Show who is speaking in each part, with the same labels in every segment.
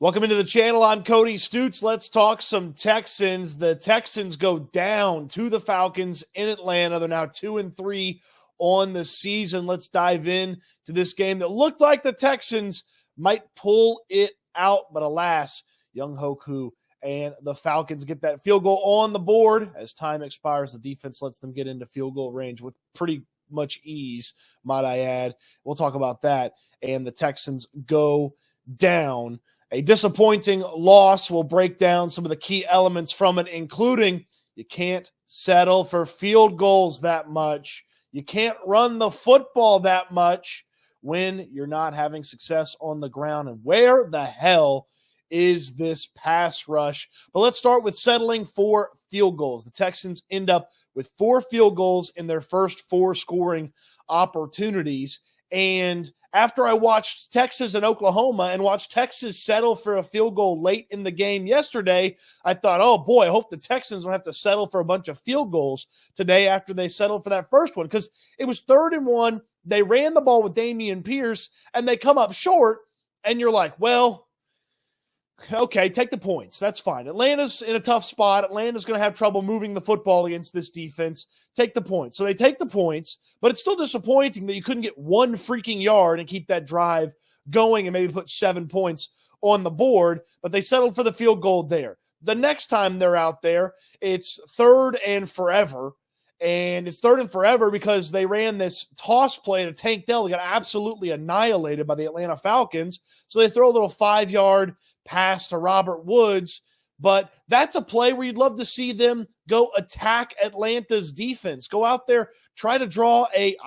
Speaker 1: Welcome into the channel. I'm Cody Stoots. Let's talk some Texans. The Texans go down to the Falcons in Atlanta. They're now 2-3 on the season. Let's dive in to this game that looked like the Texans might pull it out, but alas, Young Hoku and the Falcons get that field goal on the board. As time expires, the defense lets them get into field goal range with pretty much ease, might I add. We'll talk about that. And the Texans go down. A disappointing loss. Will break down some of the key elements from it, including you can't settle for field goals that much. You can't run the football that much when you're not having success on the ground. And where the hell is this pass rush? But let's start with settling for field goals. The Texans end up with 4 field goals in their first 4 scoring opportunities. And after I watched Texas and Oklahoma and watched Texas settle for a field goal late in the game yesterday, I thought, oh boy, I hope the Texans don't have to settle for a bunch of field goals today after they settled for that first one, because it was 3rd and 1. They ran the ball with Dameon Pierce and they come up short, and you're like, well, okay, take the points. That's fine. Atlanta's in a tough spot. Atlanta's going to have trouble moving the football against this defense. Take the points. So they take the points, but it's still disappointing that you couldn't get 1 freaking yard and keep that drive going and maybe put 7 points on the board, but they settled for the field goal there. The next time they're out there, it's 3rd and forever, and it's 3rd and forever because they ran this toss play to Tank Dell. They got absolutely annihilated by the Atlanta Falcons, so they throw a little 5-yard pass to Robert Woods, but that's a play where you'd love to see them go attack Atlanta's defense. Go out there, try to draw a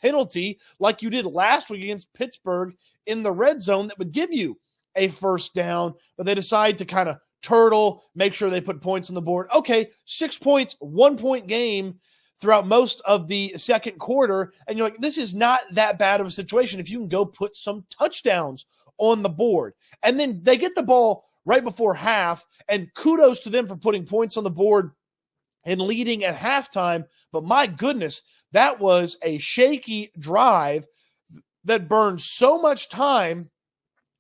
Speaker 1: penalty like you did last week against Pittsburgh in the red zone that would give you a first down, but they decide to kind of turtle, make sure they put points on the board. Okay, 6 points, 1-point game throughout most of the second quarter, and you're like, this is not that bad of a situation if you can go put some touchdowns on the board. And then they get the ball right before half, and kudos to them for putting points on the board and leading at halftime. But my goodness, that was a shaky drive that burned so much time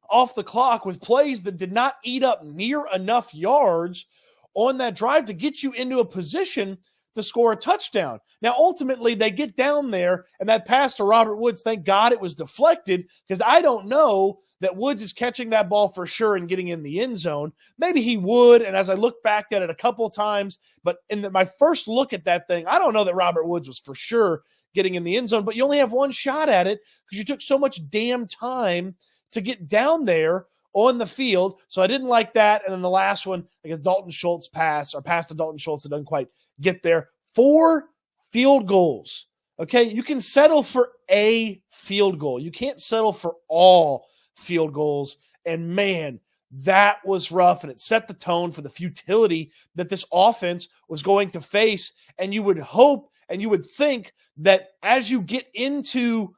Speaker 1: off the clock with plays that did not eat up near enough yards on that drive to get you into a position to score a touchdown. Now, ultimately, they get down there, and that pass to Robert Woods, thank God it was deflected, because I don't know that Woods is catching that ball for sure and getting in the end zone. Maybe he would, and as I look back at it a couple of times, but in my first look at that thing, I don't know that Robert Woods was for sure getting in the end zone, but you only have one shot at it because you took so much damn time to get down there on the field. So I didn't like that. And then the last one, I guess Dalton Schultz pass to Dalton Schultz that doesn't quite get there. 4 field goals. Okay, you can settle for a field goal. You can't settle for all field goals. And man, that was rough, and it set the tone for the futility that this offense was going to face. And you would hope and you would think that as you get into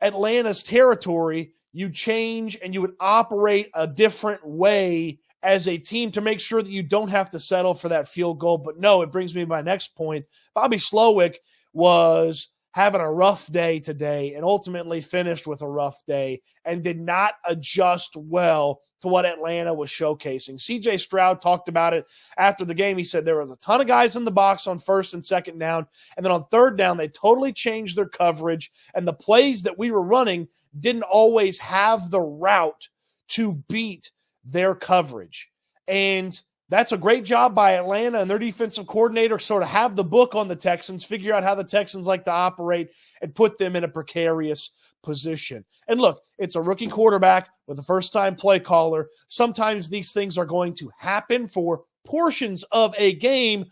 Speaker 1: Atlanta's territory, you change and you would operate a different way as a team to make sure that you don't have to settle for that field goal. But no, it brings me to my next point. Bobby Slowick was having a rough day today and ultimately finished with a rough day and did not adjust well to what Atlanta was showcasing. CJ Stroud talked about it after the game. He said there was a ton of guys in the box on 1st and 2nd down, and then on 3rd down, they totally changed their coverage, and the plays that we were running didn't always have the route to beat their coverage. And that's a great job by Atlanta and their defensive coordinator, sort of have the book on the Texans, figure out how the Texans like to operate, and put them in a precarious position. And look, it's a rookie quarterback with a first-time play caller. Sometimes these things are going to happen for portions of a game.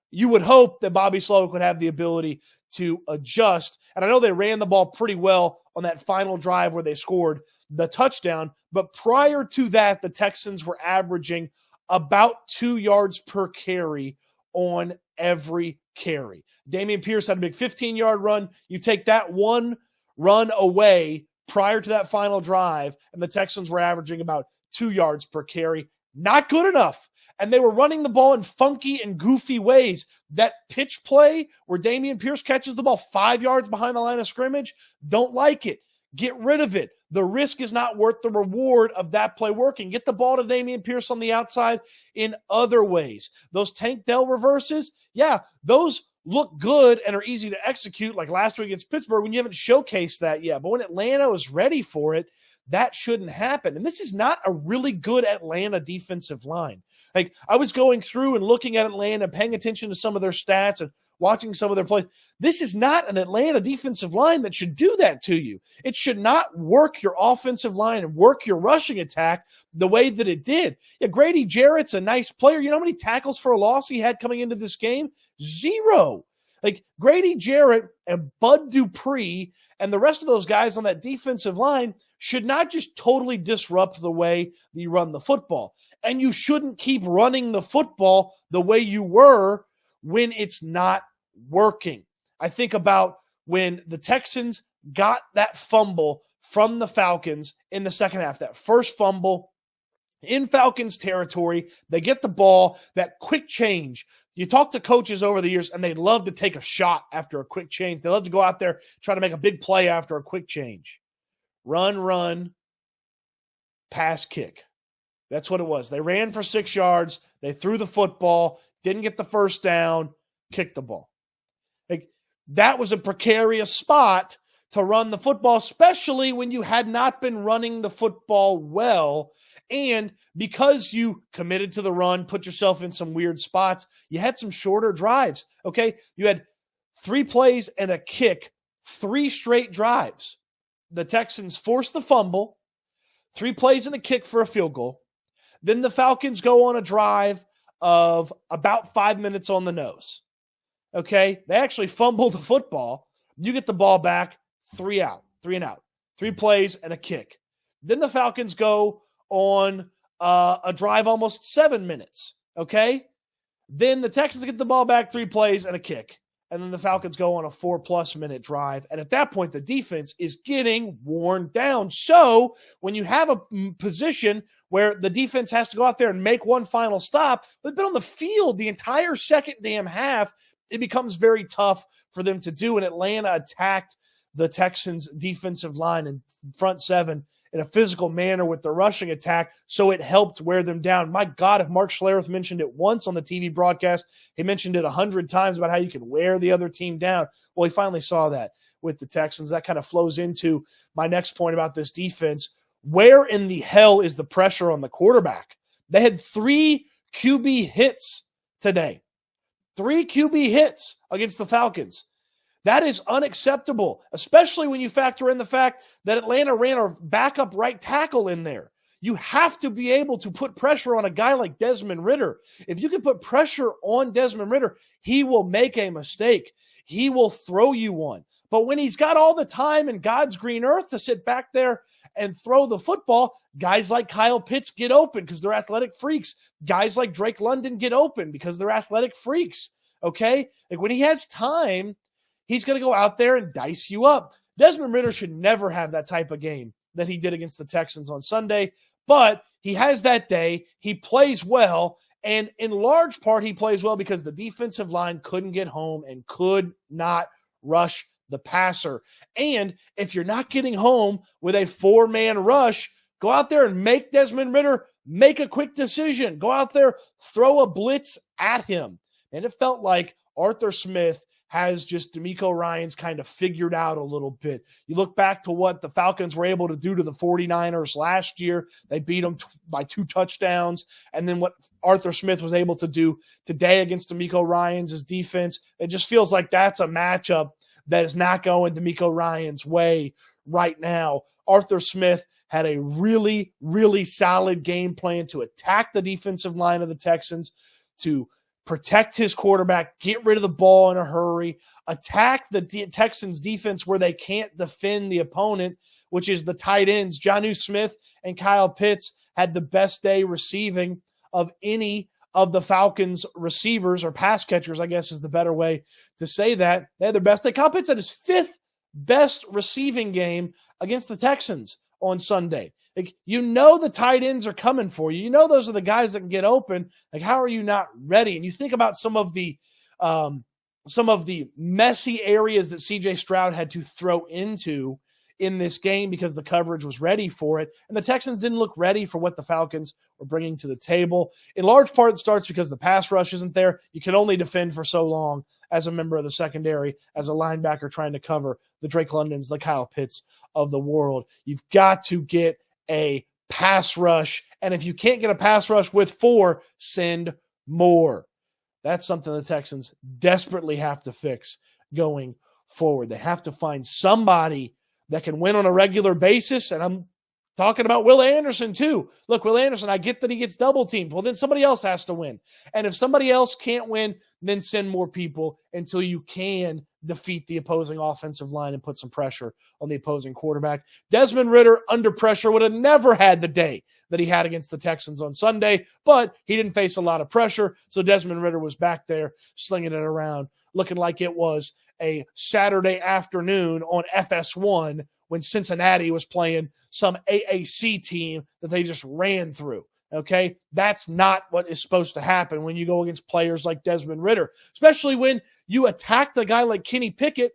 Speaker 1: You would hope that Bobby Slowick would have the ability to adjust. And I know they ran the ball pretty well on that final drive where they scored the touchdown, but prior to that, the Texans were averaging about 2 yards per carry on every carry. Dameon Pierce had a big 15-yard run. You take that one run away prior to that final drive, and the Texans were averaging about 2 yards per carry. Not good enough. And they were running the ball in funky and goofy ways. That pitch play where Dameon Pierce catches the ball 5 yards behind the line of scrimmage, don't like it. Get rid of it. The risk is not worth the reward of that play working. Get the ball to Dameon Pierce on the outside in other ways. Those Tank Dell reverses, yeah, those look good and are easy to execute, like last week against Pittsburgh when you haven't showcased that yet. But when Atlanta is ready for it, that shouldn't happen. And this is not a really good Atlanta defensive line. Like, I was going through and looking at Atlanta, paying attention to some of their stats and watching some of their plays. This is not an Atlanta defensive line that should do that to you. It should not work your offensive line and work your rushing attack the way that it did. Yeah, Grady Jarrett's a nice player. You know how many tackles for a loss he had coming into this game? 0. Like, Grady Jarrett and Bud Dupree and the rest of those guys on that defensive line should not just totally disrupt the way that you run the football. And you shouldn't keep running the football the way you were when it's not working. I think about when the Texans got that fumble from the Falcons in the second half, that first fumble in Falcons territory. They get the ball, that quick change. You talk to coaches over the years, and they love to take a shot after a quick change. They love to go out there, try to make a big play after a quick change. Run, pass, kick. That's what it was. They ran for 6 yards. They threw the football, didn't get the first down, kicked the ball. Like, that was a precarious spot to run the football, especially when you had not been running the football well. And because you committed to the run, put yourself in some weird spots, you had some shorter drives, okay? You had 3 plays and a kick, 3 straight drives. The Texans forced the fumble, 3 plays and a kick for a field goal. Then the Falcons go on a drive of about 5 minutes on the nose, okay? They actually fumble the football. You get the ball back, 3 out, 3 and out, 3 plays and a kick. Then the Falcons go on a drive almost 7 minutes, okay? Then the Texans get the ball back, 3 plays and a kick. And then the Falcons go on a 4+ minute drive. And at that point, the defense is getting worn down. So when you have a position where the defense has to go out there and make one final stop, they've been on the field the entire second damn half, it becomes very tough for them to do. And Atlanta attacked the Texans' defensive line and front 7 in a physical manner with the rushing attack, so it helped wear them down. My God, if Mark Schlereth mentioned it once on the TV broadcast, he mentioned it 100 times about how you can wear the other team down. Well, he finally saw that with the Texans. That kind of flows into my next point about this defense. Where in the hell is the pressure on the quarterback? They had 3 QB hits today. 3 QB hits against the Falcons. That is unacceptable, especially when you factor in the fact that Atlanta ran a backup right tackle in there. You have to be able to put pressure on a guy like Desmond Ridder. If you can put pressure on Desmond Ridder, he will make a mistake. He will throw you one. But when he's got all the time in God's green earth to sit back there and throw the football, guys like Kyle Pitts get open because they're athletic freaks. Guys like Drake London get open because they're athletic freaks, okay? Like, when he has time, he's going to go out there and dice you up. Desmond Ridder should never have that type of game that he did against the Texans on Sunday, but he has that day. He plays well, and in large part, he plays well because the defensive line couldn't get home and could not rush the passer. And if you're not getting home with a 4-man rush, go out there and make Desmond Ridder make a quick decision. Go out there, throw a blitz at him. And it felt like Arthur Smith has just D'Amico Ryans kind of figured out a little bit. You look back to what the Falcons were able to do to the 49ers last year. They beat them by 2 touchdowns. And then what Arthur Smith was able to do today against D'Amico Ryans' defense, it just feels like that's a matchup that is not going D'Amico Ryans' way right now. Arthur Smith had a really, really solid game plan to attack the defensive line of the Texans, to protect his quarterback, get rid of the ball in a hurry, attack the Texans defense where they can't defend the opponent, which is the tight ends. Jonnu Smith and Kyle Pitts had the best day receiving of any of the Falcons receivers, or pass catchers, I guess is the better way to say that. They had their best day. Kyle Pitts had his 5th best receiving game against the Texans on Sunday. Like, you know the tight ends are coming for you. You know those are the guys that can get open. Like, how are you not ready? And you think about some of the messy areas that C.J. Stroud had to throw into in this game because the coverage was ready for it. And the Texans didn't look ready for what the Falcons were bringing to the table. In large part, it starts because the pass rush isn't there. You can only defend for so long as a member of the secondary, as a linebacker trying to cover the Drake Londons, the Kyle Pitts of the world. You've got to get a pass rush. And if you can't get a pass rush with 4, send more. That's something the Texans desperately have to fix going forward. They have to find somebody that can win on a regular basis, and I'm talking about Will Anderson too. Look, Will Anderson, I get that he gets double teamed. Well, then somebody else has to win. And if somebody else can't win, then send more people until you can defeat the opposing offensive line and put some pressure on the opposing quarterback. Desmond Ridder, under pressure, would have never had the day that he had against the Texans on Sunday, but he didn't face a lot of pressure, so Desmond Ridder was back there slinging it around, looking like it was a Saturday afternoon on FS1 when Cincinnati was playing some AAC team that they just ran through. Okay, that's not what is supposed to happen when you go against players like Desmond Ridder, especially when you attacked a guy like Kenny Pickett,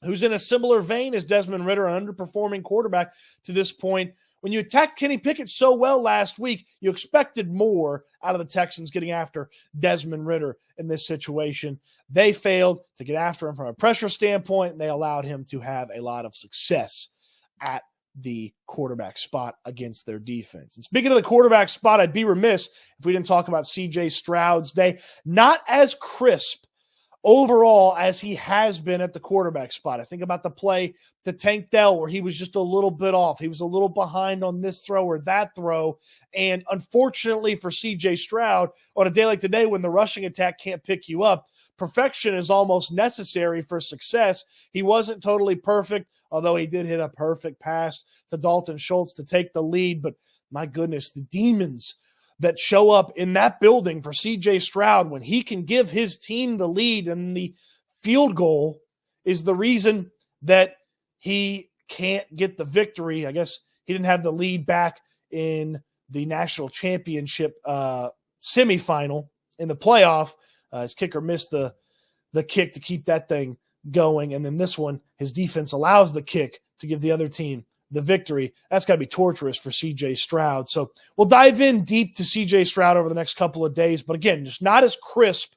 Speaker 1: who's in a similar vein as Desmond Ridder, an underperforming quarterback to this point. When you attacked Kenny Pickett so well last week, you expected more out of the Texans getting after Desmond Ridder in this situation. They failed to get after him from a pressure standpoint, and they allowed him to have a lot of success at the quarterback spot against their defense. And speaking of the quarterback spot, I'd be remiss if we didn't talk about C.J. Stroud's day. Not as crisp overall as he has been at the quarterback spot. I think about the play to Tank Dell where he was just a little bit off. He was a little behind on this throw or that throw. And unfortunately for C.J. Stroud, on a day like today when the rushing attack can't pick you up, perfection is almost necessary for success. He wasn't totally perfect, although he did hit a perfect pass to Dalton Schultz to take the lead. But my goodness, the demons that show up in that building for C.J. Stroud when he can give his team the lead, and the field goal is the reason that he can't get the victory. I guess he didn't have the lead back in the national championship semifinal in the playoff. His kicker missed the kick to keep that thing going. And then this one, his defense allows the kick to give the other team the victory. That's got to be torturous for C.J. Stroud. So we'll dive in deep to C.J. Stroud over the next couple of days. But again, just not as crisp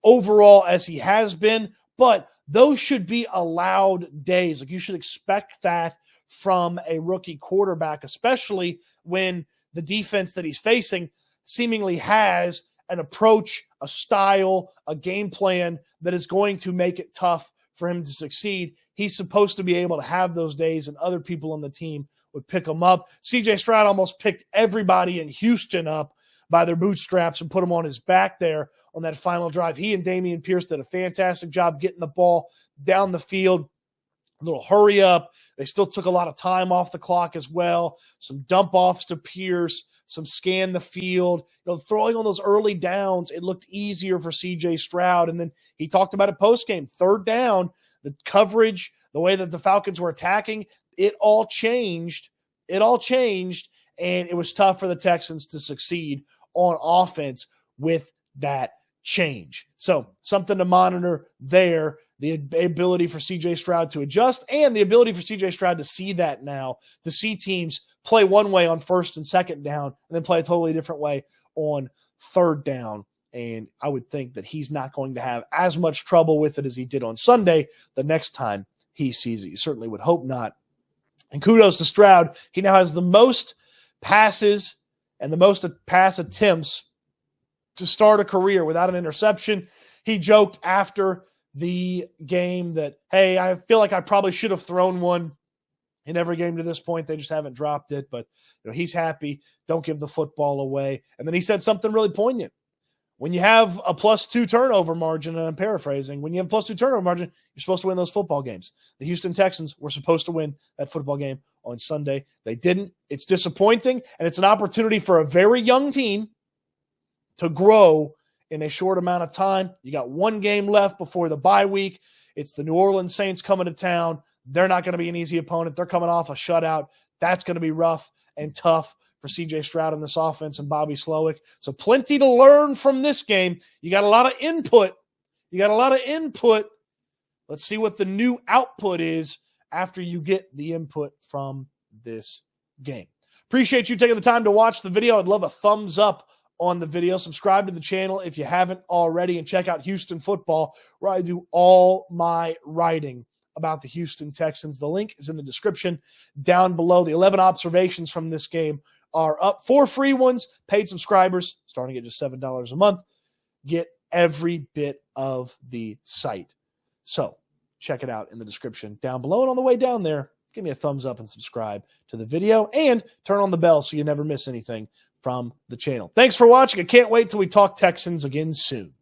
Speaker 1: overall as he has been. But those should be allowed days. Like, you should expect that from a rookie quarterback, especially when the defense that he's facing seemingly has an approach, a style, a game plan that is going to make it tough for him to succeed. He's supposed to be able to have those days, and other people on the team would pick him up. C.J. Stroud almost picked everybody in Houston up by their bootstraps and put him on his back there on that final drive. He and Dameon Pierce did a fantastic job getting the ball down the field. A little hurry up. They still took a lot of time off the clock as well. Some dump offs to Pierce, some scan the field. Throwing on those early downs, it looked easier for C.J. Stroud. And then he talked about it post-game. Third down, the coverage, the way that the Falcons were attacking, it all changed. It all changed, and it was tough for the Texans to succeed on offense with that change. So something to monitor there. The ability for C.J. Stroud to adjust, and the ability for C.J. Stroud to see that now, to see teams play one way on first and second down and then play a totally different way on third down. And I would think that he's not going to have as much trouble with it as he did on Sunday the next time he sees it. You certainly would hope not. And kudos to Stroud. He now has the most passes and the most pass attempts to start a career without an interception. He joked after the game that, hey, I feel like I probably should have thrown one in every game to this point. They just haven't dropped it. But he's happy. Don't give the football away. And then he said something really poignant. When you have a +2 turnover margin, and I'm paraphrasing, when you have a +2 turnover margin, you're supposed to win those football games. The Houston Texans were supposed to win that football game on Sunday. They didn't. It's disappointing, and it's an opportunity for a very young team to grow in a short amount of time. You got one game left before the bye week. It's the New Orleans Saints coming to town. They're not going to be an easy opponent. They're coming off a shutout. That's going to be rough and tough for C.J. Stroud in this offense and Bobby Slowick. So plenty to learn from this game. You got a lot of input. Let's see what the new output is after you get the input from this game. Appreciate you taking the time to watch the video. I'd love a thumbs up on the video. Subscribe to the channel if you haven't already, and check out Houston Football, where I do all my writing about the Houston Texans. The link is in the description down below. The 11 observations from this game are up. 4 free ones. Paid subscribers, starting at just $7 a month, get every bit of the site. So check it out in the description down below. And on the way down there, give me a thumbs up and subscribe to the video, and turn on the bell so you never miss anything from the channel. Thanks for watching. I can't wait till we talk Texans again soon.